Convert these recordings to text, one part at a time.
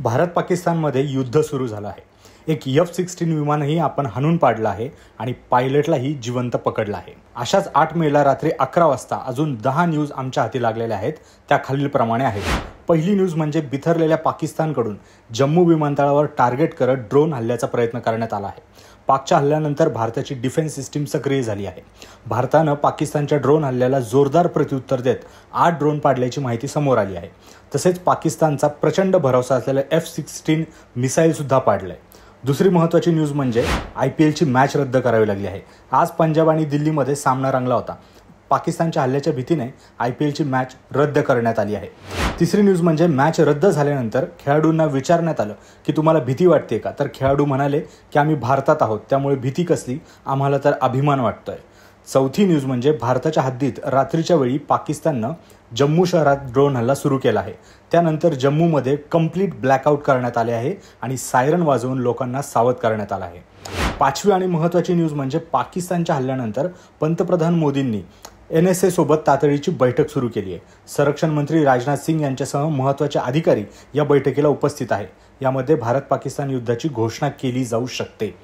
भारत पाकिस्तानमध्ये युद्ध सुरू झालं आहे। एक F-16 विमानही आपण हाणून पाडलं आहे आणि पायलटलाही जिवंत पकडलं आहे। अशाच 8 मेला रात्री 11 वाजता अजून 10 न्यूज आमच्या हाती लागलेल्या आहेत। त्या खालीलप्रमाणे आहेत। पहिली न्यूज म्हणजे बिथरलेल्या पाकिस्तानकडून जम्मू विमानतळावर टार्गेट करत ड्रोन हल्ल्याचा प्रयत्न करण्यात आला आहे। पाकच्या हल्ल्यानंतर भारताची डिफेन्स सिस्टीम सक्रिय झाली आहे। भारतानं पाकिस्तानच्या ड्रोन हल्ल्याला जोरदार प्रत्युत्तर देत 8 ड्रोन पाडल्याची माहिती समोर आली आहे। तसेच पाकिस्तानचा प्रचंड भरोसा असलेला F-16 मिसाईल सुद्धा पाडलंय। दुसरी महत्त्वाची न्यूज म्हणजे IPLची मॅच रद्द करावी लागली आहे। आज पंजाब आणि दिल्लीमध्ये सामना रंगला होता। पाकिस्तानच्या हल्ल्याच्या भीतीने IPLची मॅच रद्द करण्यात आली आहे। तिसरी न्यूज म्हणजे मॅच रद्द झाल्यानंतर खेळाडूंना विचारण्यात आलं की तुम्हाला भीती वाटते का, तर खेळाडू म्हणाले की आम्ही भारतात आहोत त्यामुळे भीती कसली, आम्हाला तर अभिमान वाटतोय। चौथी न्यूज म्हणजे भारताच्या हद्दीत रात्रीच्या वेळी पाकिस्ताननं जम्मू शहरात ड्रोन हल्ला सुरू केला आहे। त्यानंतर जम्मूमध्ये कंप्लीट ब्लॅकआउट करण्यात आले आहे आणि सायरन वाजवून लोकांना सावध करण्यात आलं आहे। पाचवी आणि महत्त्वाची न्यूज म्हणजे पाकिस्तानच्या हल्ल्यानंतर पंतप्रधान मोदींनी NSA सोबत तातडीची बैठक सुरू केली आहे। संरक्षण मंत्री राजनाथ सिंग यांच्यासह महत्त्वाचे अधिकारी या बैठकीला उपस्थित आहे। यामध्ये भारत पाकिस्तान युद्धाची घोषणा केली जाऊ शकते।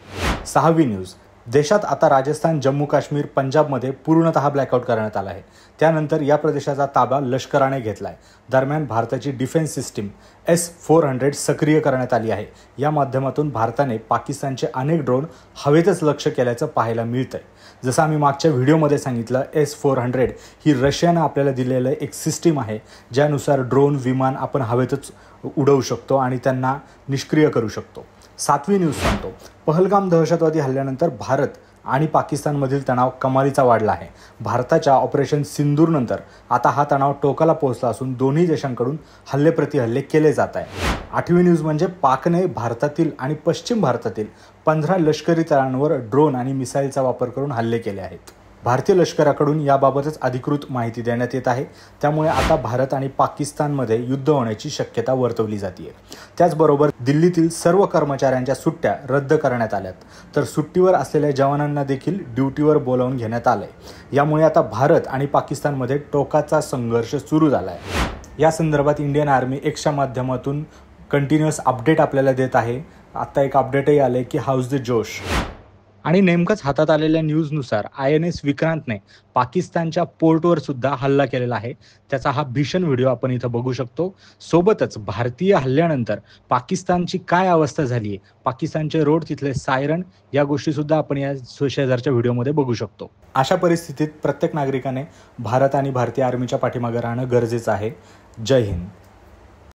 सहावी न्यूज, देशात आता राजस्थान, जम्मू काश्मीर, पंजाबमध्ये पूर्णतः ब्लॅकआउट करण्यात आला आहे। त्यानंतर या प्रदेशाचा ताबा लष्कराने घेतलाय। दरम्यान भारताची डिफेन्स सिस्टीम S-400 सक्रिय करण्यात आली आहे। या माध्यमातून भारताने पाकिस्तानचे अनेक ड्रोन हवेतच लक्ष केल्याचं पाहायला मिळतंय। जसं आम्ही मागच्या व्हिडिओमध्ये सांगितलं, S-400 ही रशियानं आपल्याला दिलेलं एक सिस्टीम आहे, ज्यानुसार ड्रोन, विमान आपण हवेतच उडवू शकतो आणि त्यांना निष्क्रिय करू शकतो। सातवी न्यूज सांगतो, पहलगाम दहशतवादी हल्ल्यानंतर भारत आणि पाकिस्तानमधील तणाव कमालीचा वाढला आहे। भारताच्या ऑपरेशन सिंदूरनंतर आता हा तणाव टोकाला पोहोचला असून दोन्ही देशांकडून हल्ले प्रतिहल्ले केले जात आहे। आठवी न्यूज म्हणजे पाकने भारतातील आणि पश्चिम भारतातील 15 लष्करी तळांवर ड्रोन आणि मिसाईलचा वापर करून हल्ले केले आहेत। भारतीय लष्कराकडून याबाबतच अधिकृत माहिती देण्यात येत आहे। त्यामुळे आता भारत आणि पाकिस्तानमध्ये युद्ध होण्याची शक्यता वर्तवली जाते। त्याचबरोबर दिल्लीतील सर्व कर्मचाऱ्यांच्या सुट्ट्या रद्द करण्यात आल्यात, तर सुट्टीवर असलेल्या जवानांना देखील ड्युटीवर बोलावून घेण्यात आलंय। यामुळे आता भारत आणि पाकिस्तानमध्ये टोकाचा संघर्ष सुरू झाला आहे। या संदर्भात इंडियन आर्मी Xच्या माध्यमातून कंटिन्युअस अपडेट आपल्याला देत आहे। आता एक अपडेटही आले की हाऊस द जोश, आणि नेमकंच हातात आलेल्या न्यूजनुसार INS विक्रांतने पाकिस्तानच्या पोर्टवर सुद्धा हल्ला केलेला आहे। त्याचा हा भीषण व्हिडिओ आपण इथं बघू शकतो। सोबतच भारतीय हल्ल्यानंतर पाकिस्तानची काय अवस्था झाली आहे, पाकिस्तानचे रोड, तिथले सायरन, या गोष्टी सुद्धा आपण या शेजारच्या व्हिडिओमध्ये बघू शकतो। अशा परिस्थितीत प्रत्येक नागरिकाने भारत आणि भारतीय आर्मीच्या पाठीमागे राहणं गरजेचं आहे। जय हिंद।